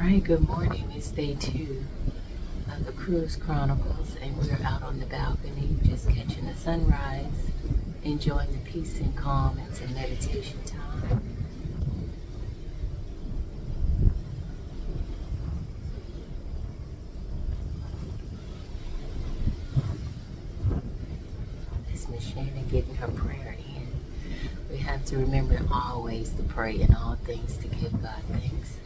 right, good morning. It's day 2 of the Cruise Chronicles, and we're out on the balcony just catching the sunrise, enjoying the peace and calm. It's a meditation time. That's Miss Shannon getting her prayer in. We have to remember always to pray in all things, to give God thanks.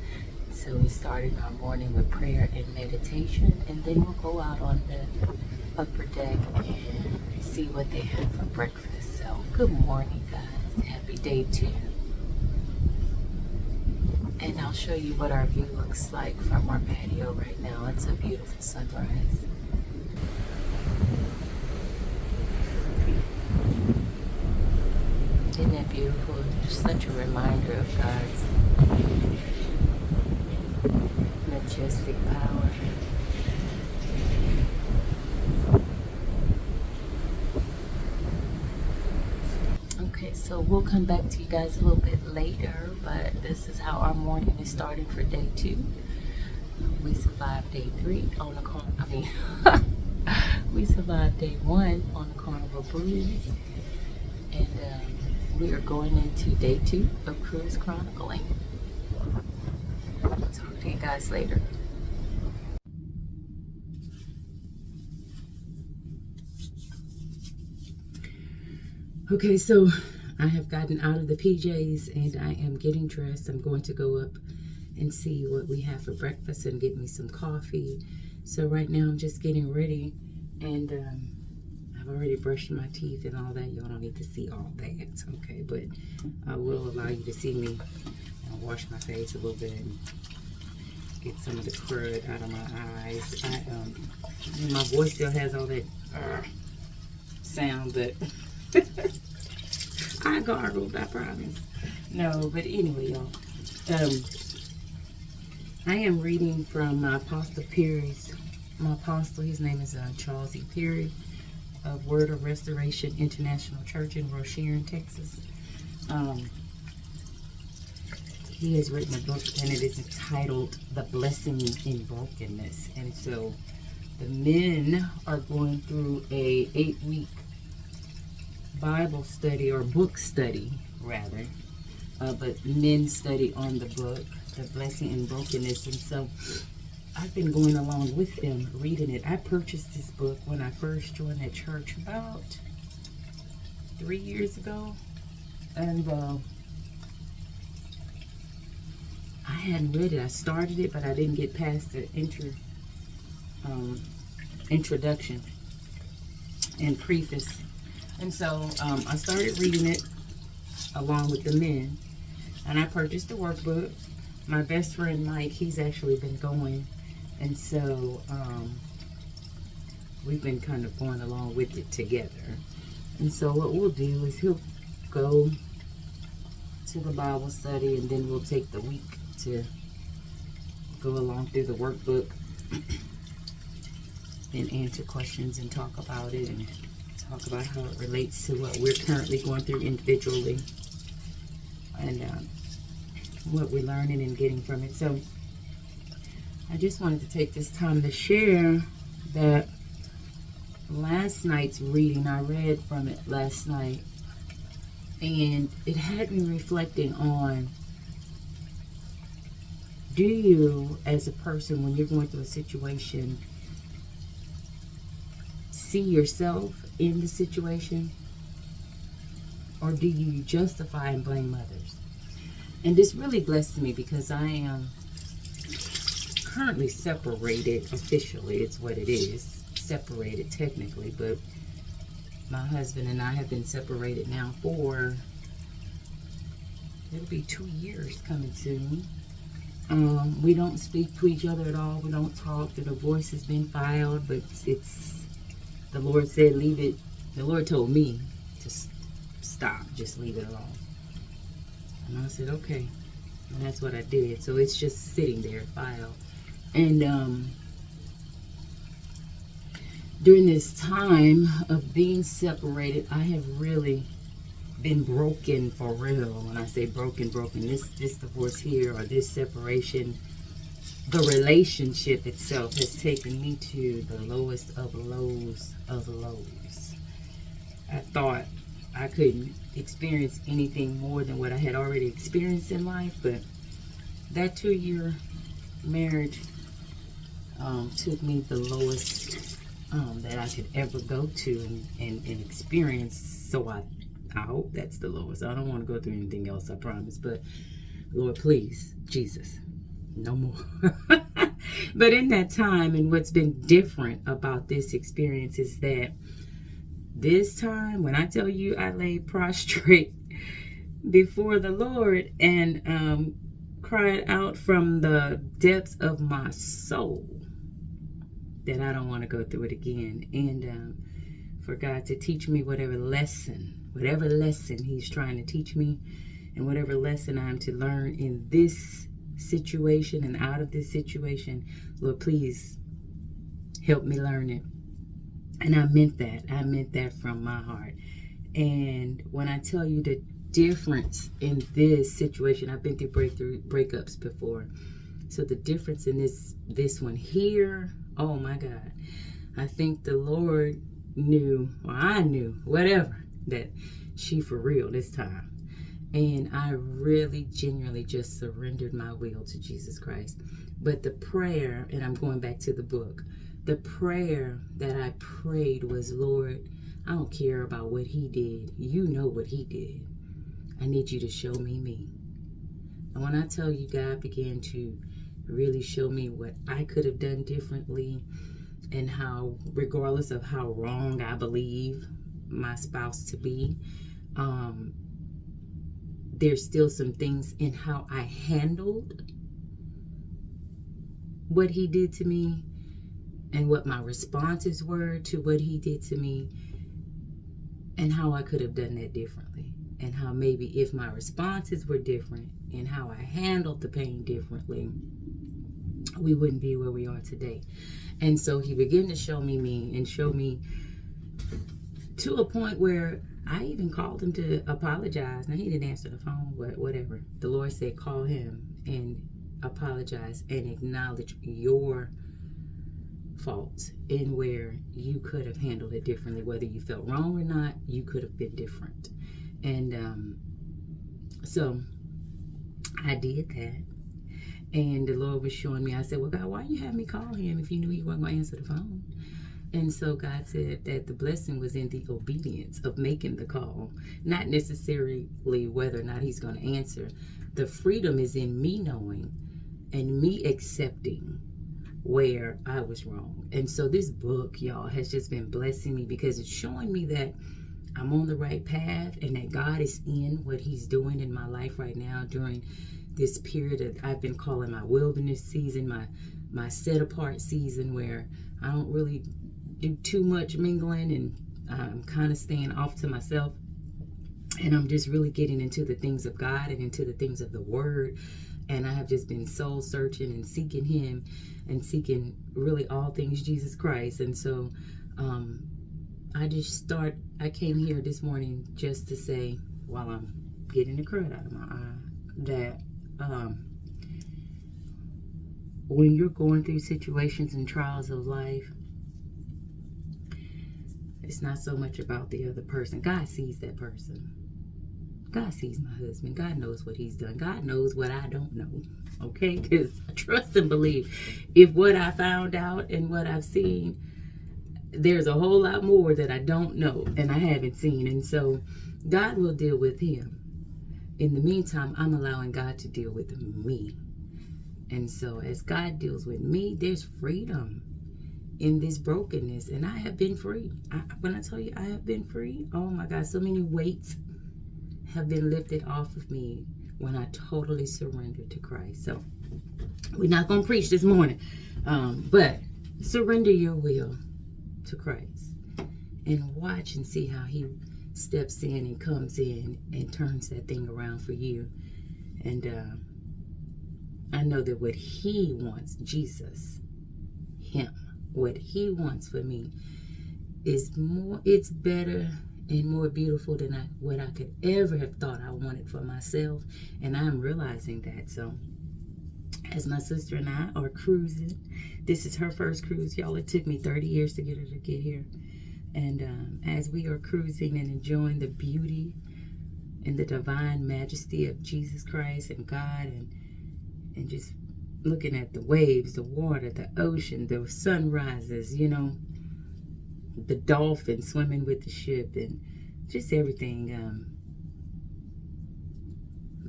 So we started our morning with prayer and meditation, and then we'll go out on the upper deck and see what they have for breakfast. So good morning, guys. Happy day 2. And I'll show you what our view looks like from our patio right now. It's a beautiful sunrise. Isn't that beautiful? Just such a reminder of God's majestic power. Okay, so we'll come back to you guys a little bit later, but this is how our morning is starting for day 2. We survived day 3 on the we survived day 1 on the Carnival cruise, and we are going into day 2 of cruise chronicling. I'll talk to you guys later. Okay, so I have gotten out of the PJs and I am getting dressed. I'm going to go up and see what we have for breakfast and get me some coffee. So right now I'm just getting ready, and I've already brushed my teeth and all that. Y'all don't need to see all that, okay? But I will allow you to see me wash my face a little bit and get some of the crud out of my eyes. My voice still has all that sound, but I gargled, I promise. No, but anyway, y'all. I am reading from my apostle Perry's. My apostle, his name is Charles E. Perry of Word of Restoration International Church in Rosharon, Texas. He has written a book, and it is entitled The Blessing in Brokenness. And so the men are going through a 8-week Bible study, or book study rather, but men study on the book, The Blessing in Brokenness. And so I've been going along with them, reading it. I purchased this book when I first joined that church about 3 years ago, and I hadn't read it. I started it, but I didn't get past the introduction and preface. And so I started reading it along with the men, and I purchased the workbook. My best friend Mike, he's actually been going, and so we've been kind of going along with it together. And so what we'll do is he'll go to the Bible study, and then we'll take the week to go along through the workbook and answer questions and talk about it, and talk about how it relates to what we're currently going through individually, and what we're learning and getting from it. So I just wanted to take this time to share that last night's reading, I read from it last night, and it had me reflecting on, do you, as a person, when you're going through a situation, see yourself in the situation, or do you justify and blame others? And this really blessed me, because I am currently separated officially. It's what it is, separated technically, but my husband and I have been separated now for, it'll be 2 years coming soon. We don't speak to each other at all. We don't talk. The divorce has been filed, but it's, the Lord said, leave it. The Lord told me to stop, just leave it alone. And I said, okay. And that's what I did. So it's just sitting there, filed. And during this time of being separated, I have really been broken for real. When I say broken, this divorce here, or this separation, the relationship itself has taken me to the lowest of lows of lows. I thought I couldn't experience anything more than what I had already experienced in life, but that 2-year marriage took me the lowest that I could ever go to and experience. So I hope that's the lowest. I don't want to go through anything else, I promise. But Lord, please, Jesus, no more. But in that time, and what's been different about this experience is that this time, when I tell you I lay prostrate before the Lord and cried out from the depths of my soul that I don't want to go through it again. And for God to teach me whatever lesson He's trying to teach me, and whatever lesson I'm to learn in this situation and out of this situation, Lord, please help me learn it. And I meant that from my heart. And when I tell you the difference in this situation, I've been through breakups before, so the difference in this one here, oh my God, I think the Lord knew, or I knew, whatever, that she for real this time. And I really genuinely just surrendered my will to Jesus Christ. But the prayer, and I'm going back to the book, the prayer that I prayed was, Lord, I don't care about what he did. You know what he did. I need you to show me me. And when I tell you, God began to really show me what I could have done differently, and how, regardless of how wrong I believe my spouse to be, there's still some things in how I handled what he did to me and what my responses were to what he did to me, and how I could have done that differently, and how maybe if my responses were different and how I handled the pain differently, we wouldn't be where we are today. And so he began to show me me, and show me to a point where I even called him to apologize. Now, he didn't answer the phone, but whatever. The Lord said, call him and apologize and acknowledge your faults, and where you could have handled it differently. Whether you felt wrong or not, you could have been different. And so I did that. And the Lord was showing me, I said, well, God, why you have me call him if you knew he wasn't going to answer the phone? And so God said that the blessing was in the obedience of making the call, not necessarily whether or not he's going to answer. The freedom is in me knowing and me accepting where I was wrong. And so this book, y'all, has just been blessing me, because it's showing me that I'm on the right path, and that God is in what he's doing in my life right now during this period that I've been calling my wilderness season, my set apart season, where I don't really do too much mingling, and I'm kind of staying off to myself, and I'm just really getting into the things of God and into the things of the Word. And I have just been soul searching and seeking him, and seeking really all things Jesus Christ. And so I came here this morning just to say, while I'm getting the crud out of my eye, that when you're going through situations and trials of life, it's not so much about the other person. God sees that person. God sees my husband. God knows what he's done. God knows what I don't know. Okay? Because I trust and believe, if what I found out and what I've seen, there's a whole lot more that I don't know and I haven't seen. And so God will deal with him. In the meantime, I'm allowing God to deal with me. And so as God deals with me, there's freedom in this brokenness. And I have been free. When I tell you I have been free, oh my God, so many weights have been lifted off of me when I totally surrendered to Christ. So we're not going to preach this morning, but surrender your will to Christ and watch and see how he steps in and comes in and turns that thing around for you. And I know that what he wants, Jesus, him, what he wants for me is more, it's better and more beautiful than what I could ever have thought I wanted for myself. And I'm realizing that. So as my sister and I are cruising. This is her first cruise, y'all. It took me 30 years to get her to get here. And as we are cruising and enjoying the beauty and the divine majesty of Jesus Christ and God, and just looking at the waves, the water, the ocean, the sunrises, you know, the dolphins swimming with the ship, and just everything.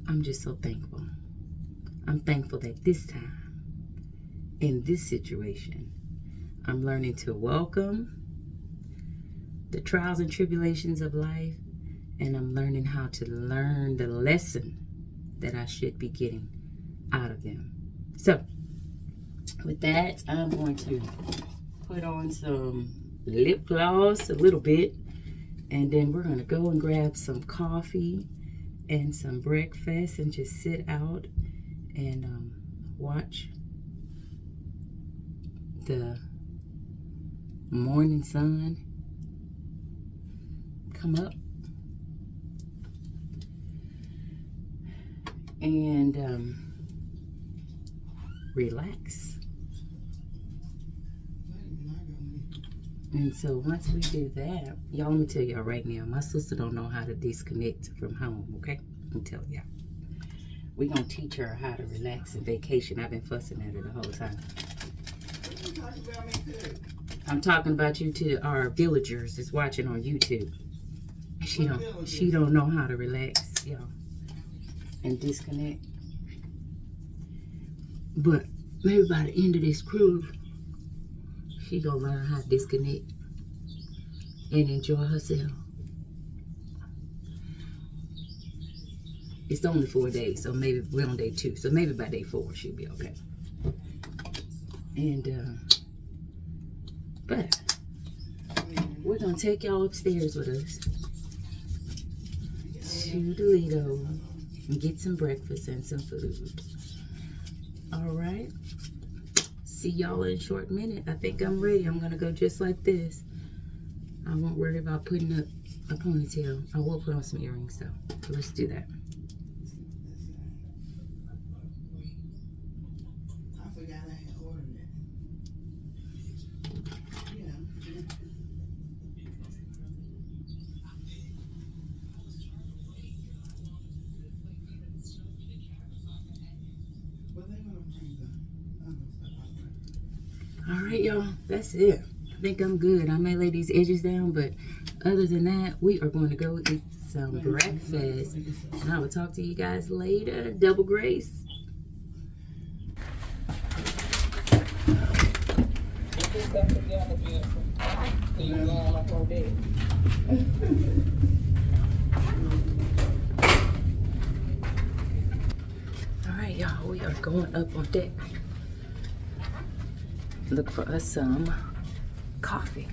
I'm just so thankful. I'm thankful that this time, in this situation, I'm learning to welcome the trials and tribulations of life, and I'm learning how to learn the lesson that I should be getting out of them. So, with that, I'm going to put on some lip gloss a little bit, and then we're going to go and grab some coffee and some breakfast and just sit out and watch the morning sun come up, and relax. And so once we do that, y'all, let me tell y'all right now, my sister don't know how to disconnect from home, okay? I'm telling y'all. We're going to teach her how to relax and vacation. I've been fussing at her the whole time. I'm talking about you to our villagers that's watching on YouTube. She don't know how to relax, y'all, and disconnect. But maybe by the end of this cruise, she gonna learn how to disconnect and enjoy herself. It's only 4 days, so maybe we're on day 2. So maybe by day 4 she'll be okay. And but we're gonna take y'all upstairs with us to the Lido and get some breakfast and some food. All right. See y'all in a short minute. I think I'm ready. I'm gonna go just like this. I won't worry about putting up a ponytail. I will put on some earrings though. So let's do that. I forgot I had ordered it. Yeah. But they're gonna change that. All right, y'all. That's it. I think I'm good. I may lay these edges down, but other than that, we are going to go eat some breakfast. And I will talk to you guys later. Double grace. All right, y'all. We are going up on deck. Look for us some coffee.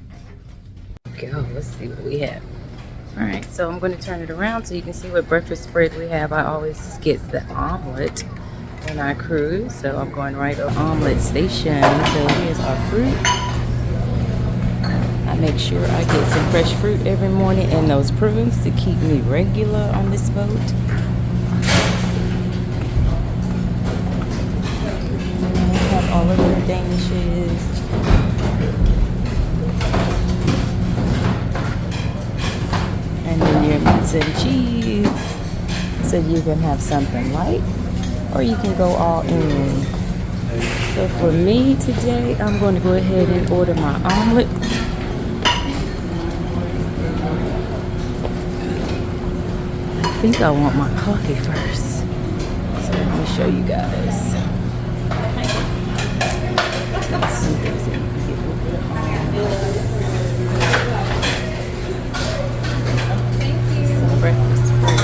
Okay, let's see what we have. All right, so I'm going to turn it around so you can see what breakfast spread we have. I always get the omelet when I cruise, so I'm going right to omelet station. So here's our fruit. I make sure I get some fresh fruit every morning and those prunes to keep me regular on this boat. All of their danishes. And then your meats and cheese. So you can have something light or you can go all in. So for me today, I'm going to go ahead and order my omelet. I think I want my coffee first. So let me show you guys. Some breakfast spread.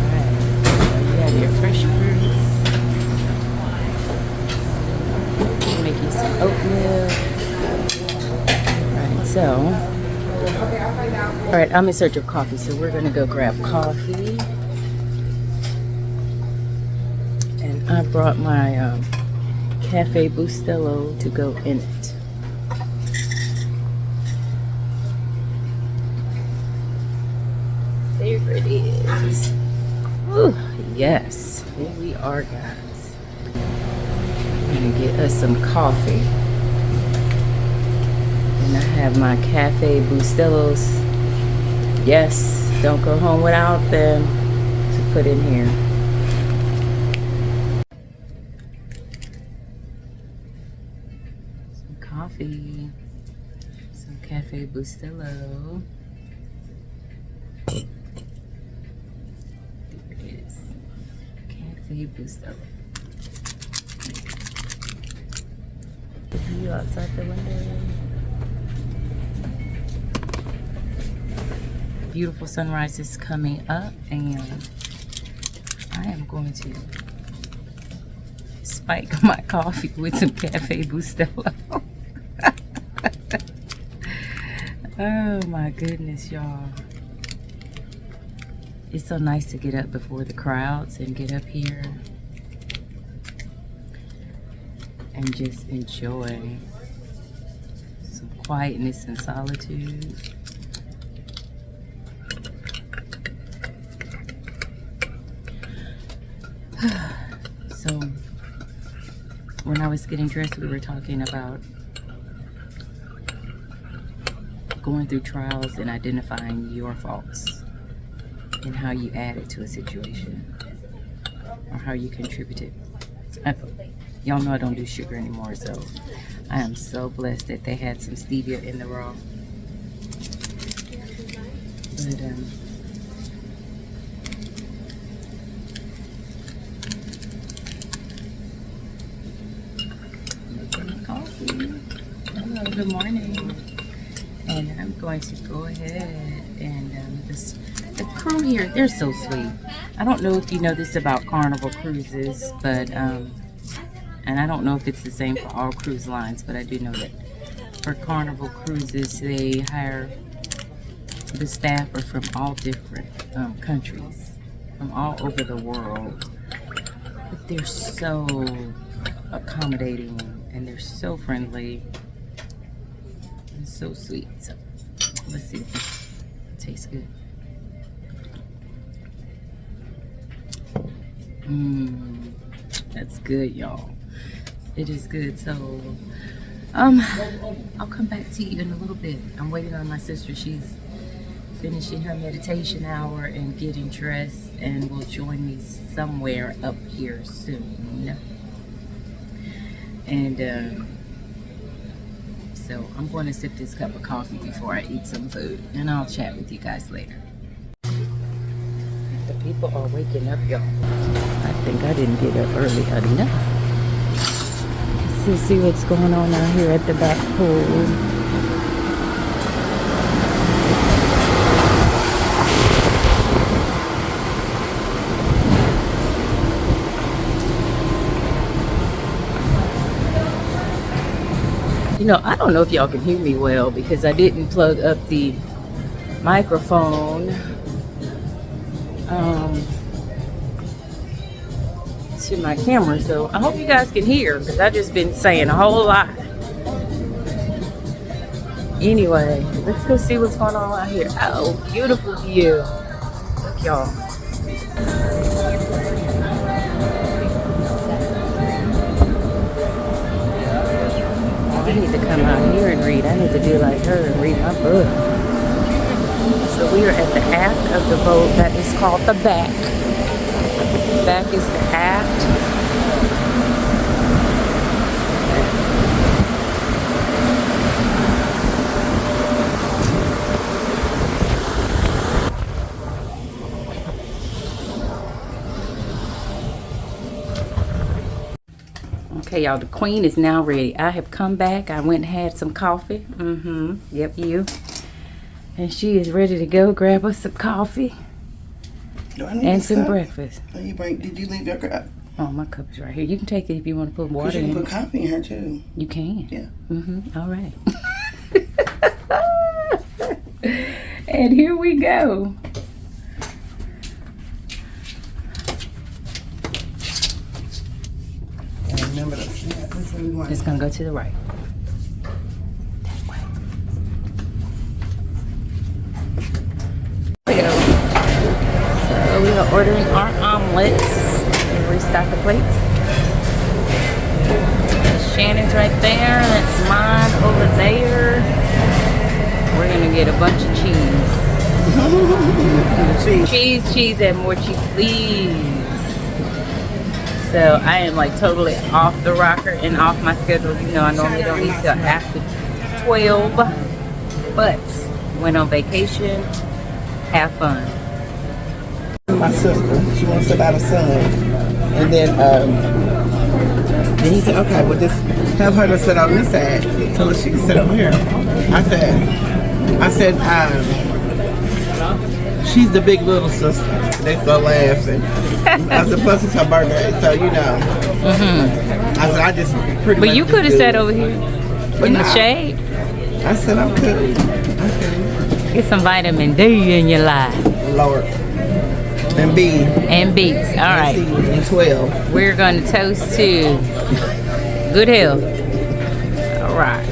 Alright, so you have your fresh fruits. Make you some oatmeal. Alright, so alright, I'm in search of coffee, so we're gonna go grab coffee. And I brought my Cafe Bustelo to go in it. is. Ooh, yes, here we are, guys. I'm gonna get us some coffee. And I have my Cafe Bustelos. Yes, don't go home without them, to put in here. Some coffee. Some Cafe Bustelo. There it is. Cafe Bustelo. The view outside the window. Beautiful sunrise is coming up, and I am going to spike my coffee with some Cafe Bustelo. Oh my goodness, y'all. It's so nice to get up before the crowds and get up here and just enjoy some quietness and solitude. So when I was getting dressed, we were talking about going through trials and identifying your faults and how you added to a situation or how you contributed. Y'all know I don't do sugar anymore, so I am so blessed that they had some stevia in the raw. But making coffee. Hello, good morning. And I'm going to go ahead and the crew here, they're so sweet. I don't know if you know this about Carnival Cruises, but and I don't know if it's the same for all cruise lines, but I do know that for Carnival Cruises, they hire the staff are from all different countries, from all over the world. But they're so accommodating and they're so friendly and so sweet. So let's see if this tastes good. That's good, y'all. It is good. So I'll come back to you in a little bit. I'm waiting on my sister. She's finishing her meditation hour and getting dressed, and will join me somewhere up here soon. And so I'm going to sip this cup of coffee before I eat some food, and I'll chat with you guys later. The people are waking up, y'all. I think I didn't get up early enough. Let's see what's going on out here at the back pool. You know, I don't know if y'all can hear me well because I didn't plug up the microphone to my camera, so I hope you guys can hear because I've just been saying a whole lot. Anyway, let's go see what's going on out here. Oh, beautiful view. Look, y'all. I need to come out here and read. I need to do like her and read my book. So we are at the aft of the boat that is called the back. Back is the aft. Okay, y'all, the queen is now ready. I have come back. I went and had some coffee. Yep, you. And she is ready to go grab us some coffee and some breakfast. Did you leave your cup? Oh, my cup is right here. You can take it if you want to put water in. You can put coffee in here too. You can? Yeah. All right. And here we go. Remember those. Yeah, which one you want? It's going to go to the right. That way. ordering our omelets and restock the plates. Shannon's right there. That's mine over there. We're gonna get a bunch of cheese. Cheese, and more cheese, please. So I am like totally off the rocker and off my schedule. You know, I normally don't eat till after 12, but went on vacation. Have fun. My sister, she wants to sit by the son, and then he said, okay, well just have her to sit on this side so that she can sit over here. I said, she's the big little sister. They start laughing. I said, plus it's her birthday, so you know. I said, I just pretty much. But you could have sat over here in the shade. I said, I'm good. Get some vitamin D in your life. Lord. And B. And beets. All right. And 12. We're going to toast to good health. All right.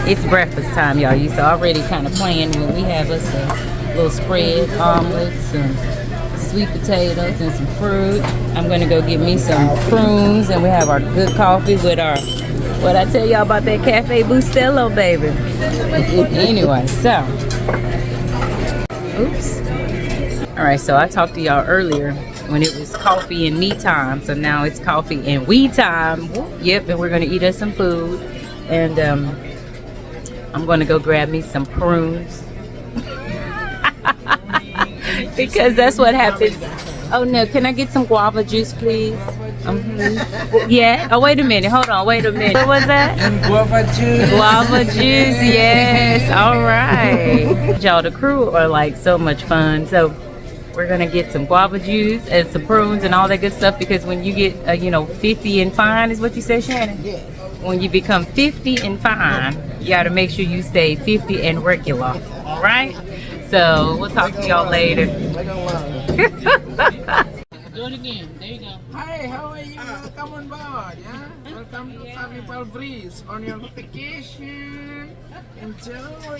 It's breakfast time, y'all. You already kind of playing when we have us a little spread, omelets, some sweet potatoes, and some fruit. I'm going to go get me some prunes, and we have our good coffee with our, what I tell y'all about that Cafe Bustelo, baby. Anyway, so, oops. All right, so I talked to y'all earlier when it was coffee and me time. So now it's coffee and we time. Yep, and we're going to eat us some food. And I'm going to go grab me some prunes. Because that's what happens. Oh, no. Can I get some guava juice, please? Yeah. Oh, wait a minute. Hold on. Wait a minute. What was that? And guava juice. Guava juice. Yes. All right. Y'all, the crew are like so much fun. So we're going to get some guava juice and some prunes and all that good stuff. Because when you get, 50 and fine is what you said, Shannon? Yeah. When you become 50 and fine, you got to make sure you stay 50 and regular. All right? So we'll talk to y'all later. Do it again. There you go. Hi, how are you? Welcome on board, yeah? Welcome to Carnival Breeze on your vacation. Enjoy.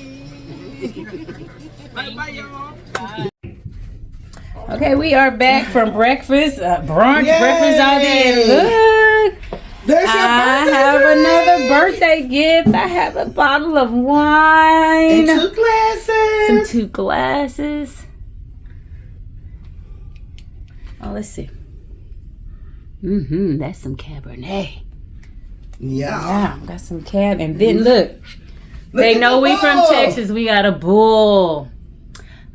Bye-bye, y'all. Okay, we are back from breakfast, brunch, Yay! breakfast all day. And look, There's your I birthday have drink. another birthday gift. I have a bottle of wine. And 2 glasses. Some 2 glasses. Oh, let's see. That's some Cabernet. Yeah. Got some Cab. And then look, they at know the we from bull. Texas. We got a bull.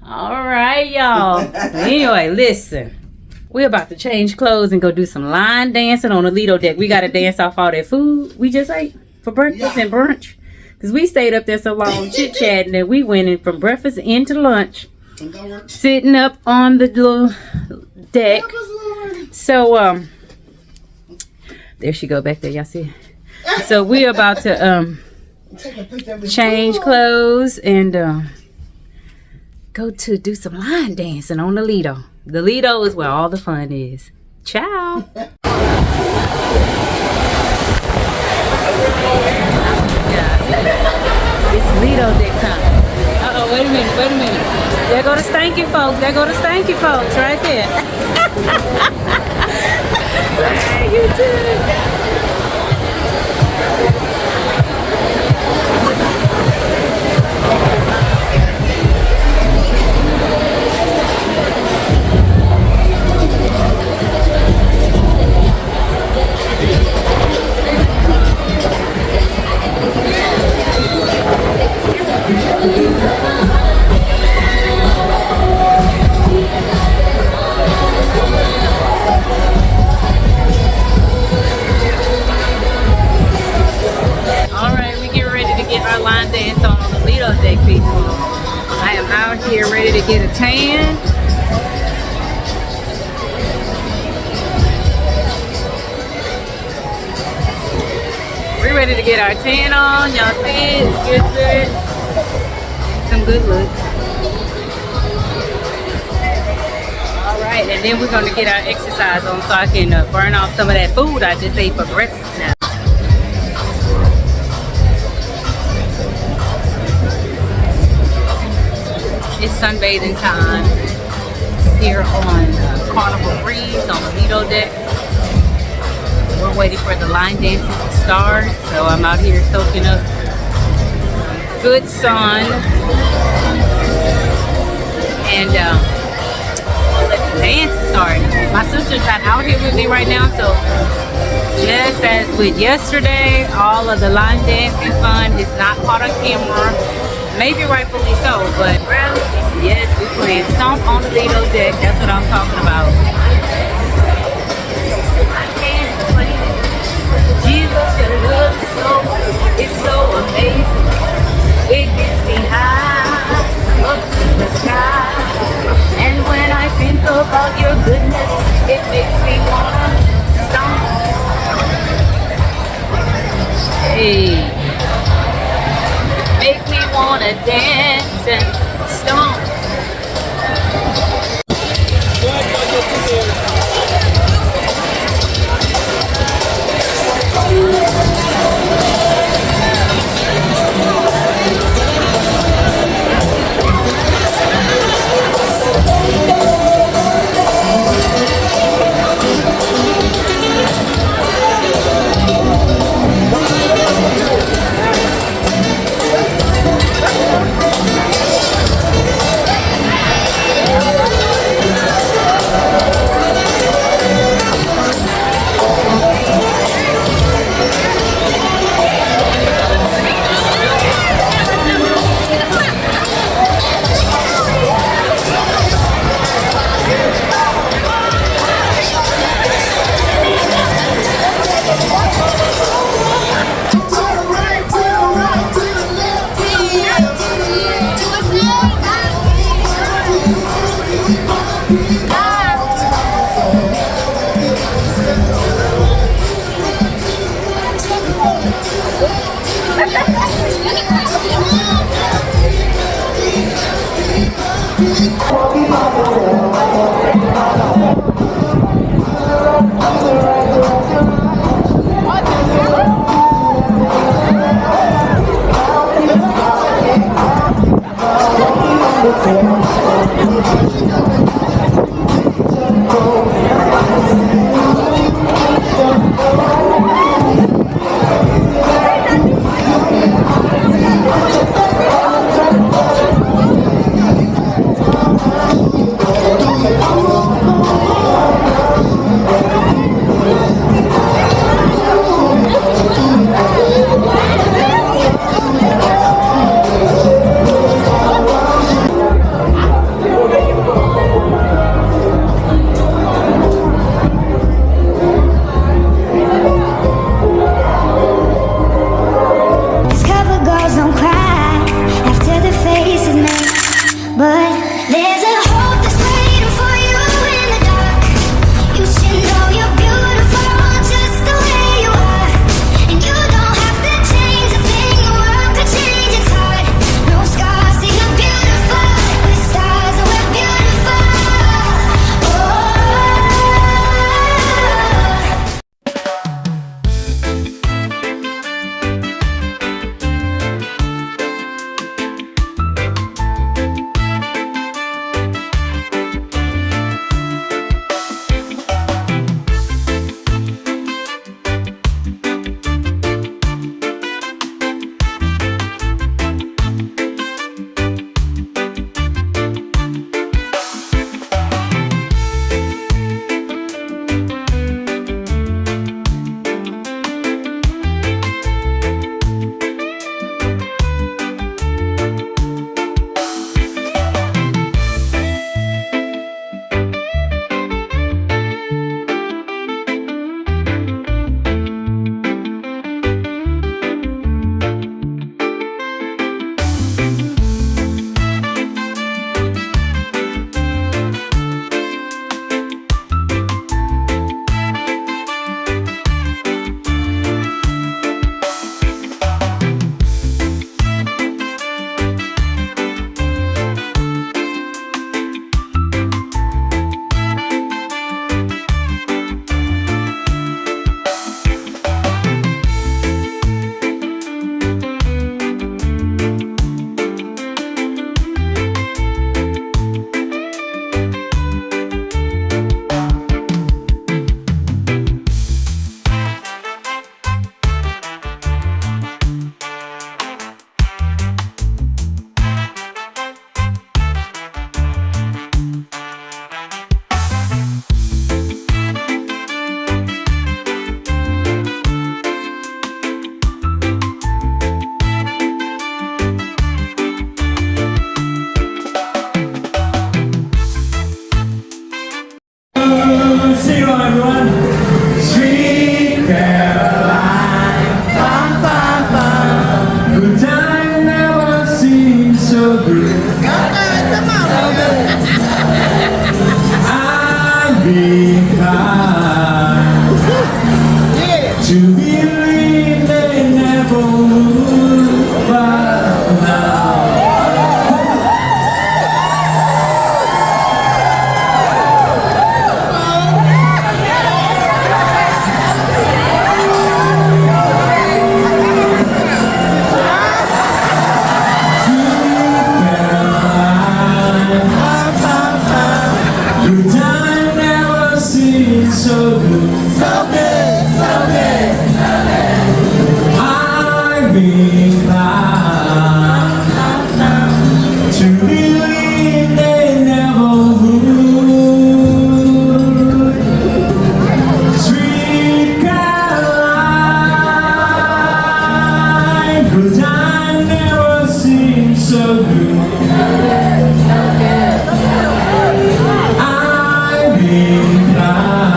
All right, y'all. Anyway, listen. We're about to change clothes and go do some line dancing on the Lido deck. We got to dance off all that food we just ate for breakfast and brunch. Because we stayed up there so long chit-chatting that we went in from breakfast into lunch. Sitting up on the little deck. So, there she go back there. Y'all see? So, we're about to change clothes and go to do some line dancing on the Lido. The Lido is where all the fun is. Ciao. It's Lido deck time. Uh-oh, wait a minute. There go the stanky folks. Right there. Hey, you too. Here ready to get a tan. We're ready to get our tan on. Y'all see it? It's good. Some good looks. Alright, and then we're going to get our exercise on so I can burn off some of that food I just ate for breakfast now. It's sunbathing time. here on Carnivalcruise on the Lido deck. We're waiting for the line dances to start, so I'm out here soaking up good sun. And we'll let the dance start. My sister's not out here with me right now, so just as with yesterday, all of the line dancing fun is not caught on camera. Maybe rightfully so, but yes, we're playing Stomp on the Lido deck. That's what I'm talking about. Jesus, your love is so amazing. It gets me high up to the sky. And when I think about your goodness, it makes me wanna stomp. Hey, make me wanna dance and stomp. inclined to believe they never would. Sweet Caroline, 'cause I never seemed so good. I'm inclined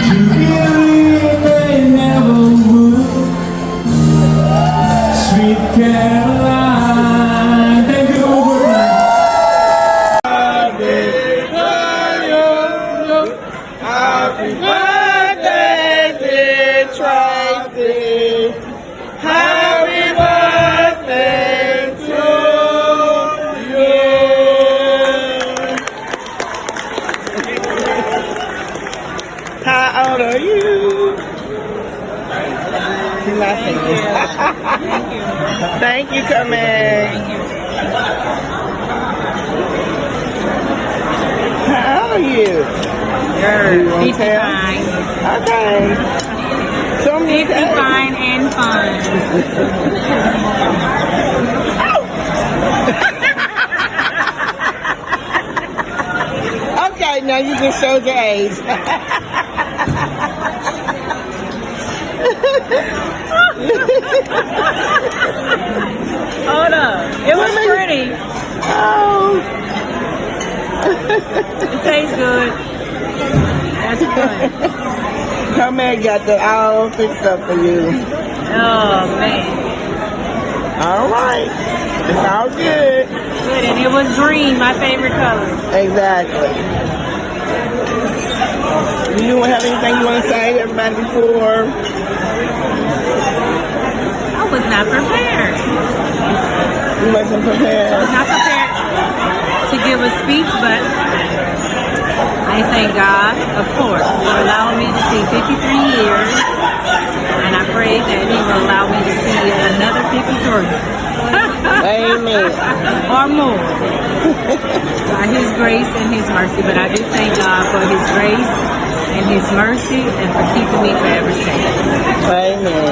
to believe they never would. Sweet Caroline, thank you for Happy birthday, dear Tracy. Happy birthday to you. How old are you? She's not singing. Thank you, coming. How old are you? You won't tell? Okay. Show me that. Fine and fun. Okay, now you just showed your age. Hold up. It was pretty. Oh. It tastes good. That's good. Come here, got the all fixed up for you. Oh, man. All right. It's all good. Good. And it was green, my favorite color. Exactly. You don't have anything you want to say to everybody before? I was not prepared. You wasn't prepared. Not prepared to give a speech, but I thank God, of course, for allowing me to see 53 years, and I pray that He will allow me to see another 53. Amen. Or more. By His grace and His mercy. But I do thank God for His grace and His mercy and for keeping me forever safe. Amen.